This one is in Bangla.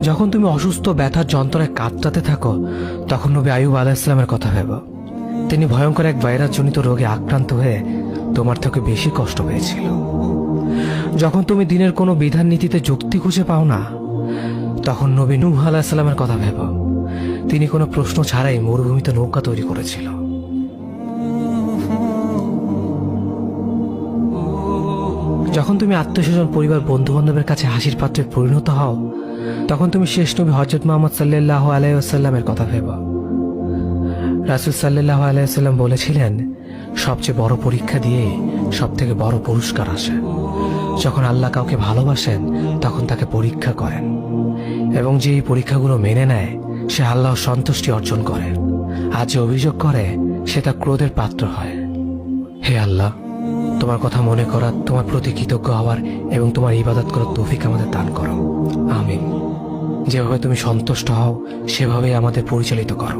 যখন তুমি অসুস্থ ব্যথার যন্ত্রণায় কাতরাতে থাকো, তখন নবী আইয়ুব আলাইহিস সালামের কথা ভেবো। তিনি ভয়ঙ্কর এক ভাইরাসজনিত রোগে আক্রান্ত হয়ে তোমার থেকে বেশি কষ্ট পেয়েছিল। যখন তুমি দিনের কোনো বিধান নীতিতে যুক্তি খুঁজে পাও না, তখন নবী নূহ আলাইহিস সালামের কথা ভেবো। তিনি কোনো প্রশ্ন ছাড়াই মরুভূমিতে নৌকা তৈরি করেছিল। যখন তুমি আত্মীয়স্বজন, পরিবার, বন্ধু বান্ধবের কাছে হাসির পাত্রে পরিণত হও, তখন তুমি শেষ নবী হযরত মুহাম্মদ সাল্লাল্লাহু আলাইহি ওয়াসাল্লামের কথা ভেবো। রাসূল সাল্লাল্লাহু আলাইহি ওয়াসাল্লাম বলেছিলেন, সবচেয়ে বড় পরীক্ষা দিয়ে সব থেকে বড় পুরস্কার আসে। যখন আল্লাহ কাউকে ভালোবাসেন, তখন তাকে পরীক্ষা করেন, এবং যে এই পরীক্ষাগুলো মেনে নেয়, সে আল্লাহর সন্তুষ্টি অর্জন করে। আর যে অভিযোগ করে, সে তার ক্রোধের পাত্র হয়। হে আল্লাহ, তোমার কথা মনে করা, তোমার প্রতি কৃতজ্ঞ হওয়ার এবং তোমার ইবাদত করার তৌফিক আমাদের দান করো। আমিন। যেভাবে তুমি সন্তুষ্ট হও, সেভাবেই আমাদের পরিচালিত করো।